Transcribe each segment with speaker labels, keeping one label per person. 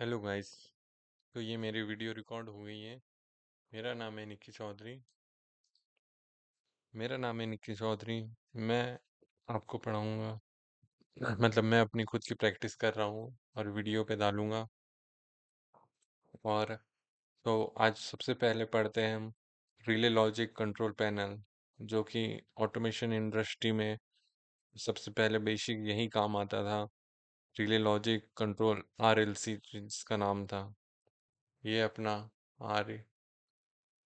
Speaker 1: Hello guys. तो ये मेरी वीडियो रिकॉर्ड हो गई है। मेरा नाम है निक्की चौधरी। मैं आपको पढ़ाऊंगा। मतलब मैं अपनी खुद की प्रैक्टिस कर रहा हूँ और वीडियो पे डालूंगा। और तो आज सबसे पहले पढ़ते हैं हम रिले लॉजिक कंट्रोल पैनल, जो कि ऑटोमेशन इंडस्ट्री में सबसे पहले बेसिक यही काम आता था। रिले लॉजिक कंट्रोल RLC जिसका नाम था, ये अपना आर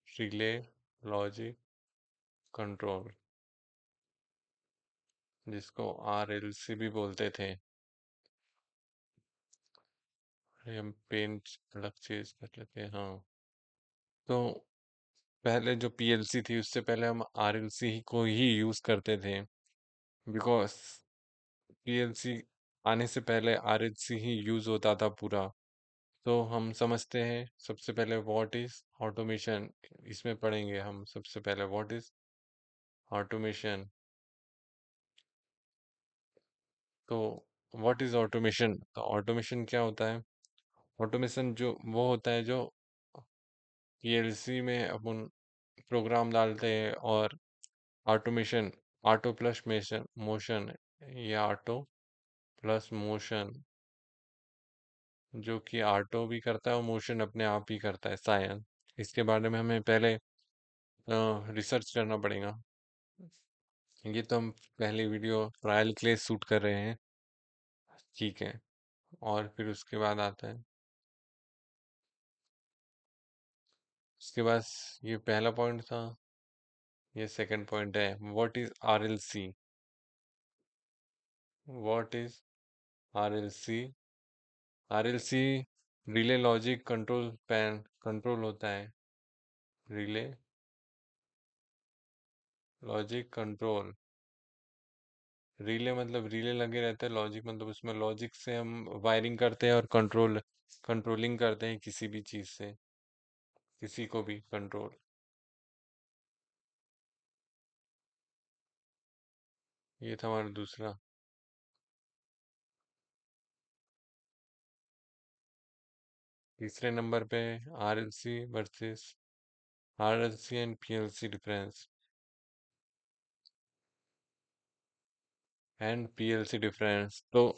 Speaker 1: रिले लॉजिक कंट्रोल, जिसको RLC भी बोलते थे। अरे हम पेन अलग चीज कर लेते हैं। हाँ, तो पहले जो PLC थी उससे पहले हम RLC को ही यूज करते थे, बिकॉज PLC आने से पहले RLC ही यूज होता था पूरा। तो हम समझते हैं सबसे पहले व्हाट इज ऑटोमेशन। इसमें पढ़ेंगे हम सबसे पहले व्हाट इज ऑटोमेशन। तो व्हाट इज ऑटोमेशन, तो ऑटोमेशन क्या होता है? ऑटोमेशन जो वो होता है जो PLC में अपन प्रोग्राम डालते हैं। और automation, auto plus mason motion, या ऑटो प्लस मोशन, जो कि ऑटो भी करता है और मोशन अपने आप ही करता है, शायद। इसके बारे में हमें पहले रिसर्च करना पड़ेगा। ये तो हम पहले वीडियो ट्रायल के लिए शूट कर रहे हैं, ठीक है। और फिर उसके बाद आता है, उसके बाद ये पहला पॉइंट था, ये सेकंड पॉइंट है what is RLC। What is RLC? RLC relay logic control pan control होता है। रिले लॉजिक कंट्रोल, रिले मतलब रिले लगे रहते हैं, लॉजिक मतलब उसमें लॉजिक से हम वायरिंग करते हैं और कंट्रोलिंग करते हैं किसी भी चीज से, किसी को भी कंट्रोल। ये था हमारा दूसरा। तीसरे नंबर पे RLC versus RLC and PLC difference. तो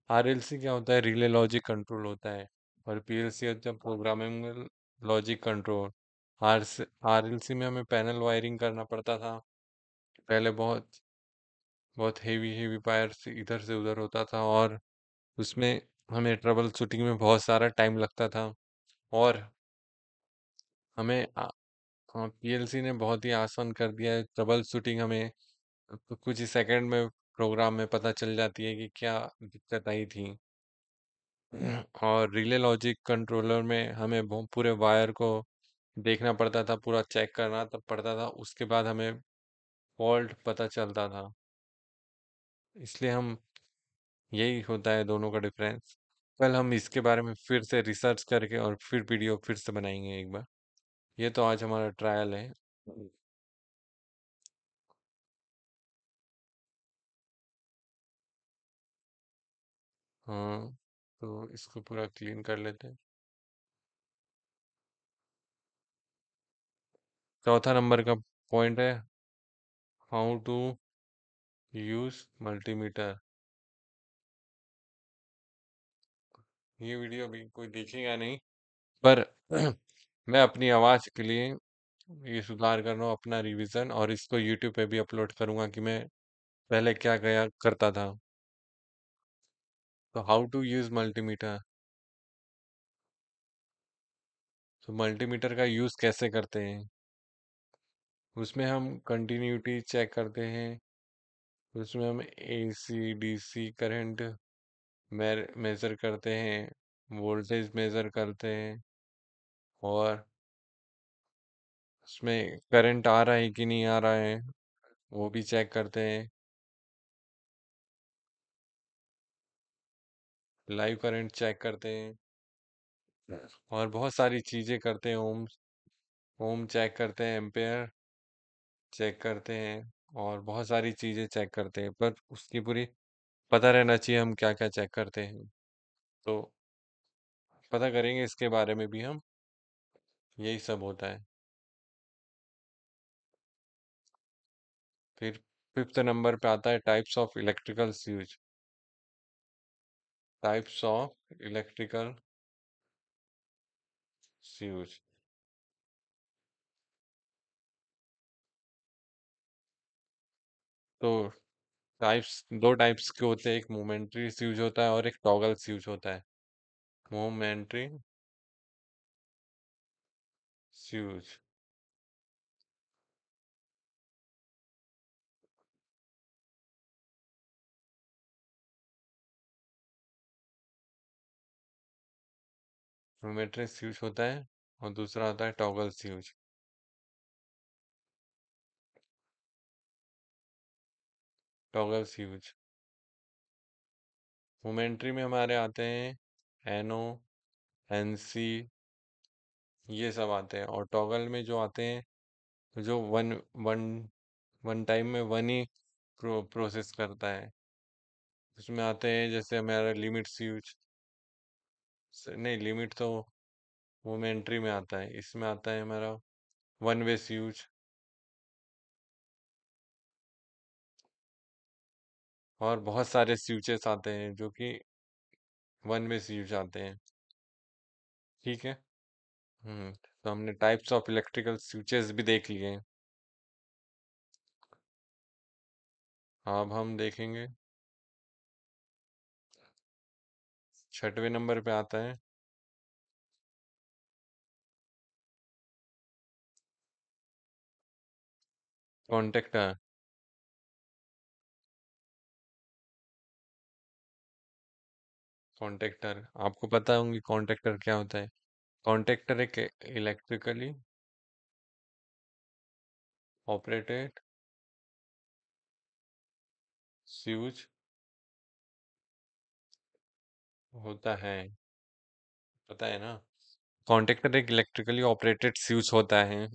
Speaker 1: RLC क्या होता है? रिले लॉजिक कंट्रोल होता है। और PLC होता है प्रोग्रामेबल लॉजिक कंट्रोल। आर RLC में हमें पैनल वायरिंग करना पड़ता था पहले। बहुत बहुत हेवी हेवी वायर से इधर से उधर होता था, और उसमें हमें ट्रबल शूटिंग में बहुत सारा टाइम लगता था। और हमें PLC ने बहुत ही आसान कर दिया है ट्रबल शूटिंग। हमें कुछ ही सेकंड में प्रोग्राम में पता चल जाती है कि क्या दिक्कत आई थी। और रिले लॉजिक कंट्रोलर में हमें पूरे वायर को देखना पड़ता था, पूरा चेक करना तब पड़ता था, उसके बाद हमें फॉल्ट पता चलता था। इसलिए हम, यही होता है दोनों का डिफरेंस। कल हम इसके बारे में फिर से रिसर्च करके और फिर वीडियो फिर से बनाएंगे एक बार। ये तो आज हमारा ट्रायल है। हाँ, तो इसको पूरा क्लीन कर लेते हैं। चौथा नंबर का पॉइंट है हाउ टू यूज मल्टीमीटर। ये वीडियो अभी कोई देखेगा नहीं, पर मैं अपनी आवाज़ के लिए ये सुधार कर रहा हूँ, अपना रिवीजन, और इसको यूट्यूब पे भी अपलोड करूँगा कि मैं पहले क्या क्या करता था। तो हाउ टू यूज़ मल्टीमीटर। तो मल्टीमीटर का यूज़ कैसे करते हैं? उसमें हम कंटिन्यूटी चेक करते हैं। उसमें हम AC DC करंट मेज़र करते हैं, वोल्टेज मेज़र करते हैं, और उसमें करंट आ रहा है कि नहीं आ रहा है वो भी चेक करते हैं। लाइव करंट चेक करते हैं, और बहुत सारी चीज़ें करते हैं। ओम ओम चेक करते हैं, एम्पेयर चेक करते हैं, और बहुत सारी चीज़ें चेक करते हैं, पर उसकी पूरी पता रहना चाहिए हम क्या क्या चेक करते हैं। तो पता करेंगे इसके बारे में भी हम। यही सब होता है। फिर फिफ्थ नंबर पे आता है types of electrical switch. Types of electrical switch. तो दो टाइप्स के होते हैं, एक मोमेंट्री स्विच होता है और एक टॉगल स्विच होता है। Momentary switch. मोमेंट्री स्विच होता है और दूसरा होता है toggle switch. Toggle switch. Momentary में हमारे आते हैं एनओ, एनसी, ये सब आते हैं। और टॉगल में जो आते हैं, जो वन वन वन टाइम में वन ही प्रोसेस करता है। उसमें आते हैं जैसे हमारा लिमिट स्विच। नहीं, लिमिट तो मोमेंट्री में आता है। इसमें आता है हमारा वन वे स्विच। और बहुत सारे स्विचेस आते हैं जो कि वन वे स्विच आते हैं। ठीक है। तो हमने टाइप्स ऑफ इलेक्ट्रिकल स्विचेस भी देख लिए हैं। अब हम देखेंगे, छठवें नंबर पे आता है कॉन्टेक्टर। कॉन्टेक्टर आपको पता होंगी कॉन्टेक्टर क्या होता है। कॉन्टेक्टर एक इलेक्ट्रिकली ऑपरेटेड स्विच होता है। पता है ना। कॉन्टेक्टर एक इलेक्ट्रिकली ऑपरेटेड स्विच होता है।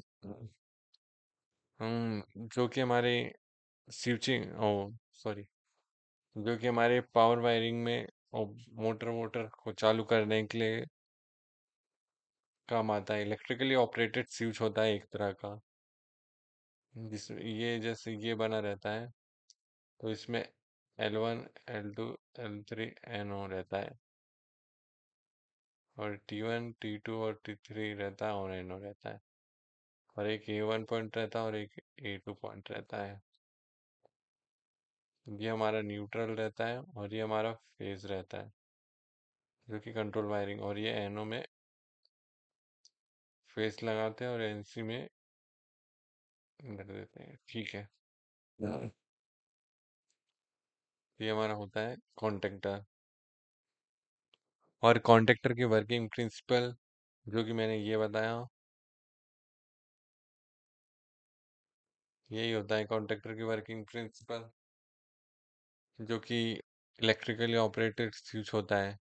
Speaker 1: जो कि हमारे स्विचिंग ओ सॉरी जो कि हमारे पावर वायरिंग में और मोटर मोटर को चालू करने के लिए काम आता है। इलेक्ट्रिकली ऑपरेटेड स्विच होता है एक तरह का, जिस ये जैसे ये बना रहता है। तो इसमें L1, L2, L3, NO रहता है। और T1, T2 और T3 रहता है और NO रहता है। और एक A1 पॉइंट रहता है और एक A2 पॉइंट रहता है। ये हमारा न्यूट्रल रहता है और ये हमारा फेज रहता है, जो कि कंट्रोल वायरिंग। और ये NO में फेस लगाते हैं और NC में रख देते हैं। ठीक है। ये हमारा होता है कॉन्टेक्टर। और कॉन्टेक्टर की वर्किंग प्रिंसिपल जो कि मैंने ये बताया, यही होता है कॉन्टेक्टर की वर्किंग प्रिंसिपल, जो कि इलेक्ट्रिकली ऑपरेटेड स्विच होता है।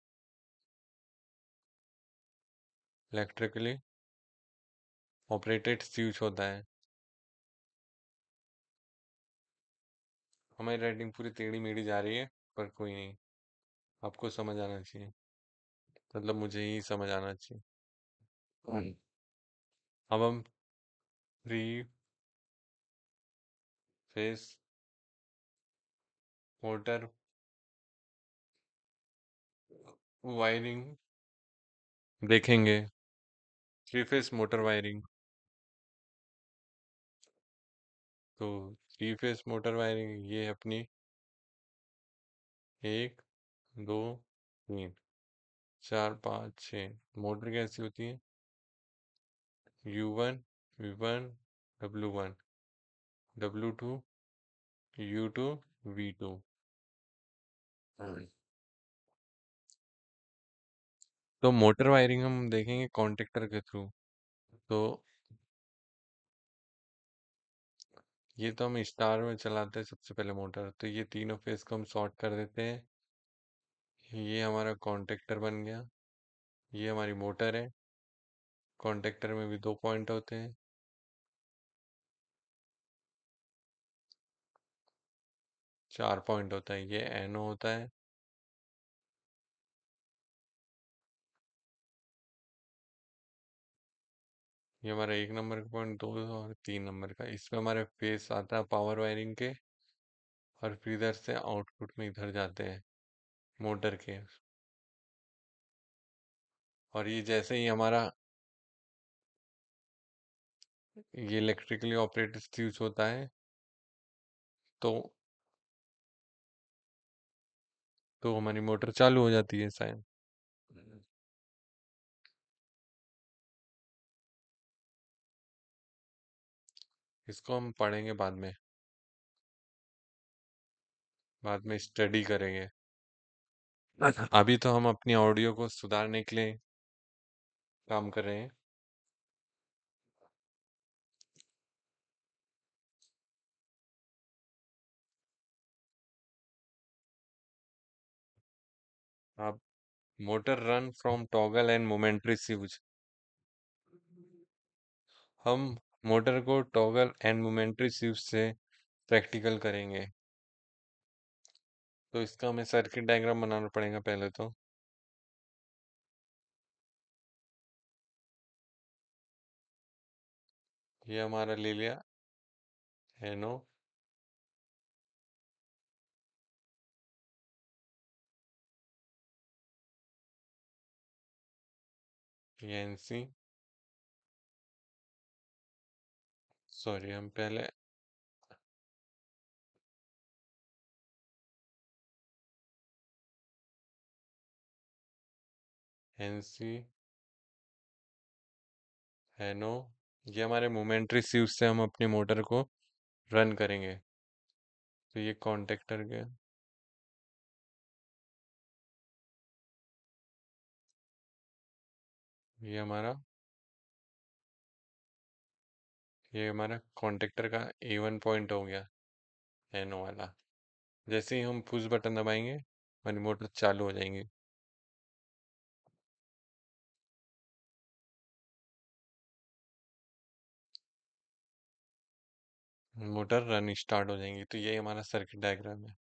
Speaker 1: इलेक्ट्रिकली ऑपरेटेड स्विच होता है। हमारी राइटिंग पूरी टेढ़ी मेढ़ी जा रही है, पर कोई नहीं, आपको समझ आना चाहिए। मतलब मुझे ही समझ आना चाहिए। अब हम थ्री फेस मोटर वायरिंग देखेंगे। Three phase motor wiring. तो थ्री फेस मोटर वायरिंग ये है अपनी एक, दो, तीन, चार, पाँच, छः। मोटर कैसी होती है? U1, V1, W1, W2, U2, V2। तो मोटर वायरिंग हम देखेंगे कॉन्टेक्टर के थ्रू। तो ये तो हम स्टार में चलाते हैं सबसे पहले मोटर। तो ये तीनों फेस को हम शॉर्ट कर देते हैं। ये हमारा कॉन्टेक्टर बन गया। ये हमारी मोटर है। कॉन्टेक्टर में भी दो पॉइंट होते हैं। चार पॉइंट होता है। ये NO होता है। ये हमारा 1 नंबर का पॉइंट, 2 और 3 नंबर का। इसमें हमारे फेस आता है पावर वायरिंग के, और फिर इधर से आउटपुट में इधर जाते हैं मोटर के। और ये जैसे ही हमारा ये इलेक्ट्रिकली ऑपरेटेड स्विच होता है, तो हमारी मोटर चालू हो जाती है शायद। इसको हम पढ़ेंगे बाद में, बाद में स्टडी करेंगे। अभी तो हम अपनी ऑडियो को सुधारने के लिए काम कर रहे हैं। आप motor run from toggle and momentary switch. हम मोटर को टॉगल एंड मोमेंट्री स्विच से प्रैक्टिकल करेंगे। तो इसका हमें सर्किट डायग्राम बनाना पड़ेगा पहले तो। ये हमारा ले लिया एनो, ये एनसी। सॉरी, हम पहले एनसी एनो। ये हमारे मोमेंट्री स्विच से हम अपनी मोटर को रन करेंगे। तो ये कॉन्टेक्टर के, ये हमारा ये हमारा कॉन्टेक्टर का A1 पॉइंट हो गया, एनो वाला। जैसे ही हम पुश बटन दबाएंगे हमारी मोटर चालू हो जाएंगी। मोटर रन स्टार्ट हो जाएंगी। तो ये हमारा सर्किट डायग्राम है।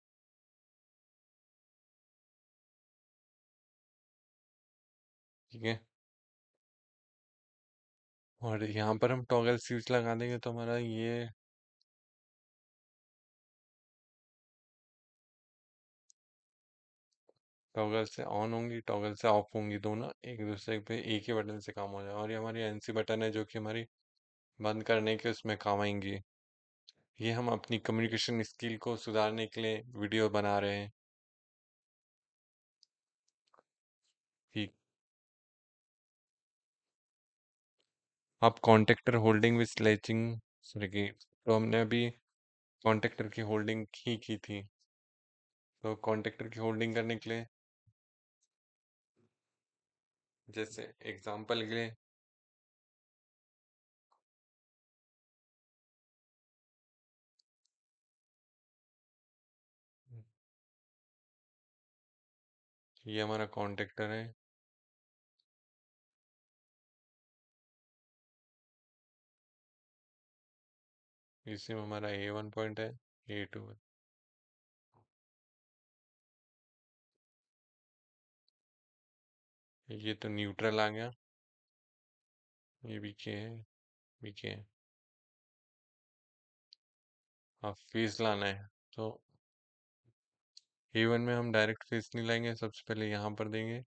Speaker 1: ठीक है। और यहाँ पर हम टॉगल स्विच लगा देंगे तो हमारा ये टॉगल से ऑन होंगी, टॉगल से ऑफ होंगी, दोनों एक दूसरे पे एक ही बटन से काम हो जाए। और ये हमारी एनसी बटन है जो कि हमारी बंद करने के उसमें काम आएंगी। ये हम अपनी कम्युनिकेशन स्किल को सुधारने के लिए वीडियो बना रहे हैं। ठीक। अब कॉन्टेक्टर होल्डिंग विथ स्लेचिंग, सॉरी, तो हमने अभी कॉन्टेक्टर की होल्डिंग ही की थी। तो कॉन्टेक्टर की होल्डिंग करने के लिए, जैसे एग्जांपल के लिए, ये हमारा कॉन्टेक्टर है। इसी में हमारा A1 पॉइंट है, A2 है। ये तो न्यूट्रल आ गया, ये बीके है, बीके है। अब फेस लाना है तो A1 में हम डायरेक्ट फेस नहीं लाएंगे, सबसे पहले यहाँ पर देंगे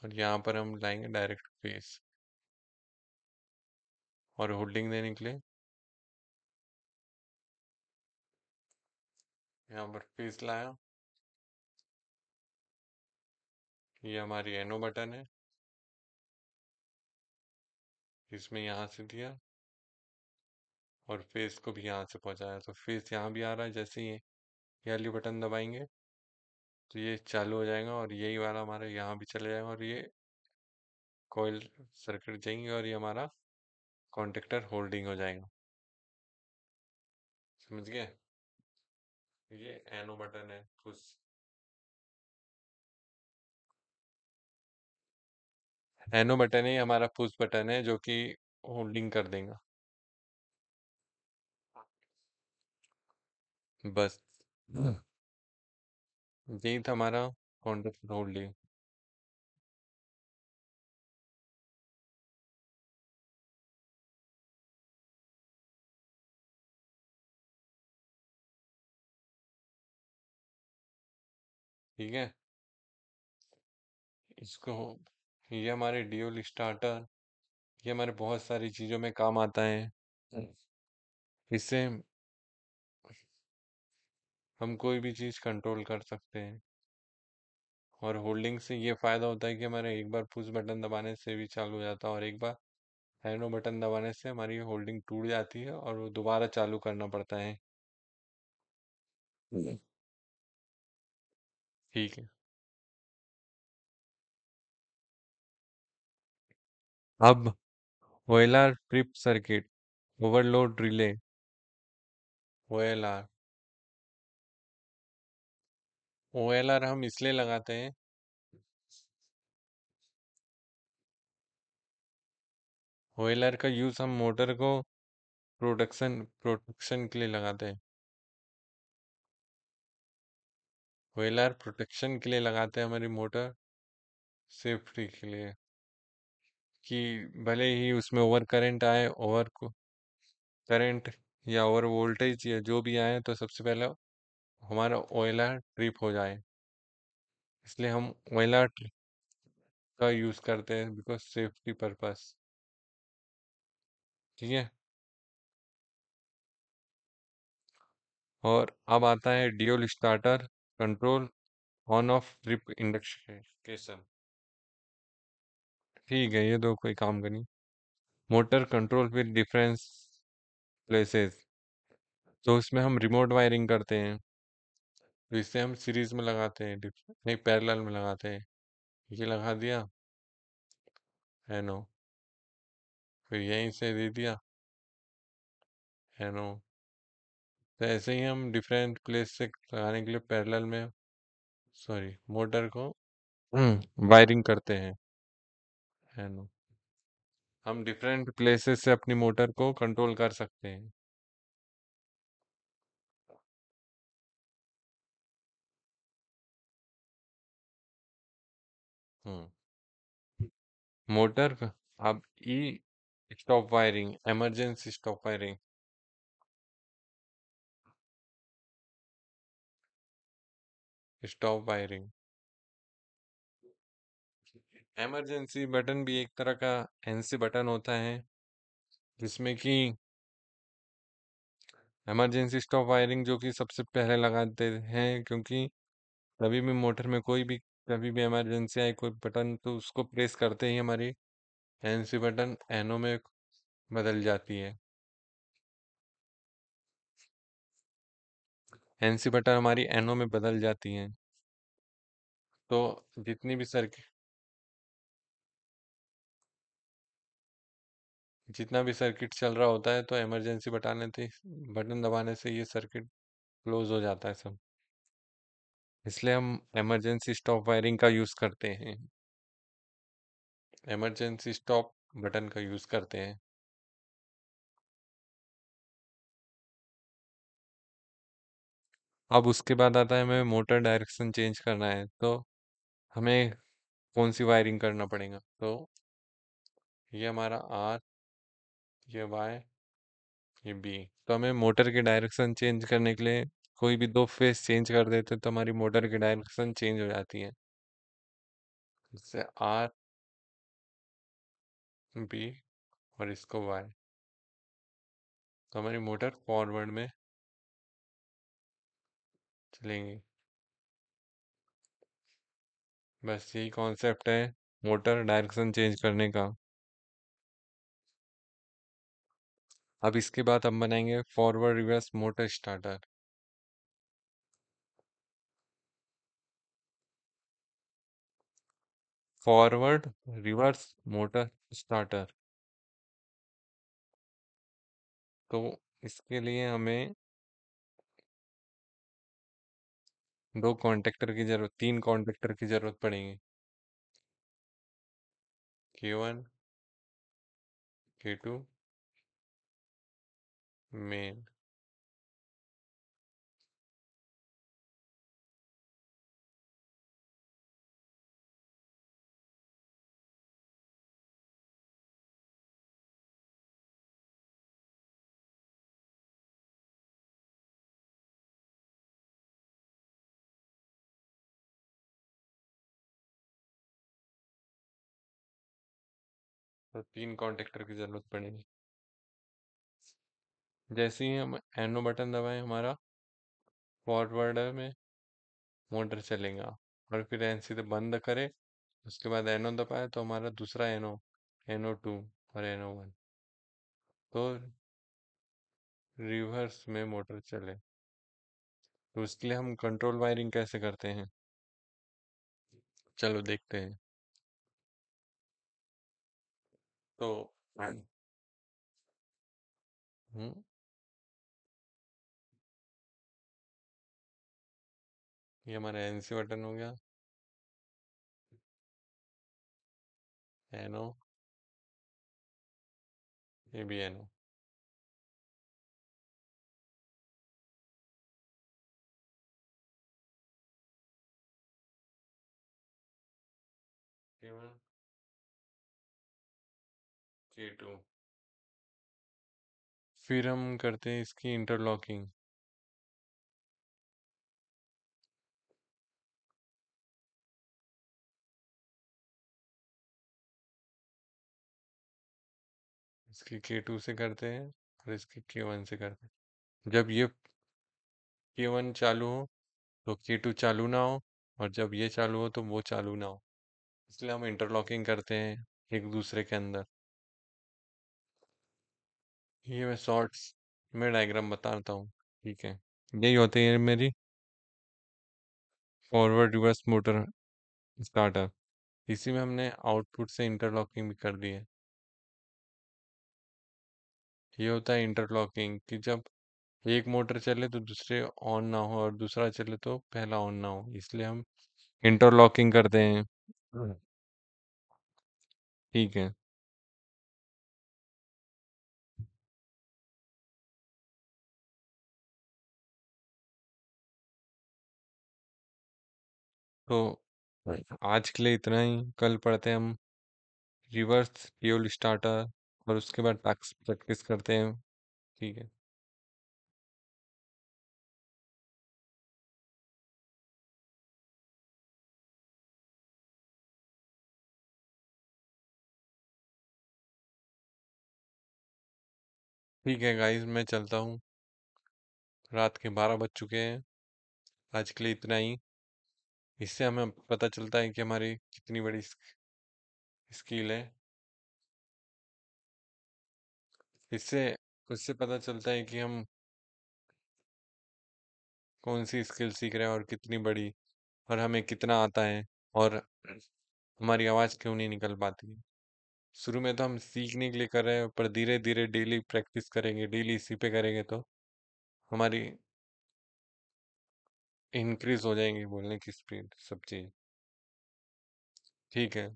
Speaker 1: और यहाँ पर हम लाएंगे डायरेक्ट फेस। और होल्डिंग देने के लिए यहाँ पर फेस लाया। ये हमारी एनो बटन है, इसमें यहाँ से दिया और फेस को भी यहाँ से पहुँचाया। तो फेस यहाँ भी आ रहा है। जैसे ये वाली बटन दबाएंगे तो ये चालू हो जाएगा और यही वाला हमारा यहाँ भी चले जाएगा और ये कोयल सर्किट जाएंगे और ये हमारा कॉन्टेक्टर होल्डिंग हो जाएगा। समझ गए? ये एनो बटन है, पुश। एनो बटन ही हमारा पुश बटन है जो कि होल्डिंग कर देगा। बस यही था हमारा कॉन्टेक्टर होल्डिंग। ठीक है। इसको ये हमारे ड्यूल स्टार्टर, ये हमारे बहुत सारी चीज़ों में काम आता है। इससे हम कोई भी चीज़ कंट्रोल कर सकते हैं। और होल्डिंग से ये फ़ायदा होता है कि हमारे एक बार पुश बटन दबाने से भी चालू हो जाता है, और एक बार एरो बटन दबाने से हमारी होल्डिंग टूट जाती है और वो दोबारा चालू करना पड़ता है। ठीक है। अब ओएलआर ट्रिप सर्किट, ओवरलोड रिले, ओएलआर। ओएलआर हम इसलिए लगाते हैं, ओएलआर का यूज़ हम मोटर को प्रोटेक्शन के लिए लगाते हैं। ओएलआर प्रोटेक्शन के लिए लगाते हैं हमारी मोटर सेफ्टी के लिए, कि भले ही उसमें ओवर करंट आए, ओवर करंट या ओवर वोल्टेज या जो भी आए, तो सबसे पहले हमारा ओएलआर ट्रिप हो जाए। इसलिए हम ओएलआर का यूज़ करते हैं, बिकॉज सेफ्टी पर्पस। ठीक है। और अब आता है dual starter control on off trip indication. ठीक है, ये दो कोई काम का नहीं। Motor control with difference places, तो इसमें हम रिमोट वायरिंग करते हैं। तो इससे हम सीरीज में लगाते हैं, नहीं पैरेलल में लगाते हैं। ये लगा दिया है नो, फिर यहीं से दे दिया है नो। तो ऐसे ही हम डिफरेंट प्लेस से लगाने के लिए पैरेलल में, सॉरी, मोटर को वायरिंग करते हैं, है नो। हम डिफरेंट प्लेसेस से अपनी मोटर को कंट्रोल कर सकते हैं। हम्म मोटर का अब ई stop wiring, emergency stop wiring. Stop wiring, emergency button भी एक तरह का एनसी बटन होता है, जिसमें कि इमरजेंसी स्टॉप वायरिंग जो कि सबसे पहले लगाते हैं, क्योंकि कभी भी मोटर में कोई भी कभी भी इमरजेंसी आए कोई बटन, तो उसको प्रेस करते ही हमारी एनसी बटन एनो में बदल जाती है। एनसी बटन हमारी एनो में बदल जाती हैं। तो जितनी भी सर्किट जितना भी सर्किट चल रहा होता है, तो इमरजेंसी बटन दबाने से ये सर्किट क्लोज हो जाता है सब। इसलिए हम इमरजेंसी स्टॉप वायरिंग का यूज़ करते हैं, इमरजेंसी स्टॉप बटन का यूज़ करते हैं। अब उसके बाद आता है हमें मोटर डायरेक्शन चेंज करना है, तो हमें कौन सी वायरिंग करना पड़ेगा। तो ये हमारा आर, ये वाई, ये बी। तो हमें मोटर की डायरेक्शन चेंज करने के लिए कोई भी दो फेस चेंज कर देते, तो हमारी मोटर की डायरेक्शन चेंज हो जाती है। इससे आर, बी और इसको वाई, तो हमारी मोटर फॉरवर्ड में चलेंगी। बस यही कॉन्सेप्ट है मोटर डायरेक्शन चेंज करने का। अब इसके बाद हम बनाएंगे forward reverse motor starter. Forward reverse motor starter, तो इसके लिए हमें दो कॉन्टेक्टर की जरूरत, तीन कॉन्टेक्टर की जरूरत पड़ेगी। K1, K2, main. तो 3 कॉन्टेक्टर की जरूरत पड़ेगी। जैसे ही हम एनो बटन दबाएं हमारा फॉरवर्ड में मोटर चलेगा, और फिर एन सीधे बंद करे, उसके बाद एनो दबाए तो हमारा दूसरा एनो 2 और एनो 1, तो रिवर्स में मोटर चले। तो उसके लिए हम कंट्रोल वायरिंग कैसे करते हैं, चलो देखते हैं। तो हम्म ये हमारा एनसी बटन हो गया, एनो, ये भी एनो। K1 K2, फिर हम करते हैं इसकी इंटरलॉकिंग। इसकी K2 से करते हैं और इसकी K1 से करते हैं। जब ये K1 चालू हो तो K2 चालू ना हो, और जब ये चालू हो तो वो चालू ना हो, इसलिए हम इंटरलॉकिंग करते हैं एक दूसरे के अंदर। ये मैं शॉर्ट्स में डायग्राम बताता हूँ, ठीक है। यही होती है मेरी फॉरवर्ड रिवर्स मोटर स्टार्टर। इसी में हमने आउटपुट से इंटरलॉकिंग भी कर दी है। ये होता है इंटरलॉकिंग कि जब एक मोटर चले तो दूसरे ऑन ना हो, और दूसरा चले तो पहला ऑन ना हो, इसलिए हम इंटरलॉकिंग करते हैं। ठीक है। तो आज के लिए इतना ही, कल पढ़ते हैं हम रिवर्स फ्यूल स्टार्टर, और उसके बाद टैक्स प्रैक्टिस करते हैं। ठीक है। ठीक है गाइस, मैं चलता हूँ, रात के 12 बज चुके हैं। आज के लिए इतना ही। इससे हमें पता चलता है कि हमारी कितनी बड़ी स्किल है। इससे उससे पता चलता है कि हम कौन सी स्किल सीख रहे हैं और कितनी बड़ी, और हमें कितना आता है, और हमारी आवाज़ क्यों नहीं निकल पाती है। शुरू में तो हम सीखने के लिए कर रहे हैं, पर धीरे धीरे डेली प्रैक्टिस करेंगे, डेली इसी पे करेंगे तो हमारी इंक्रीज हो जाएंगी बोलने की स्पीड, सब चीज़। ठीक है।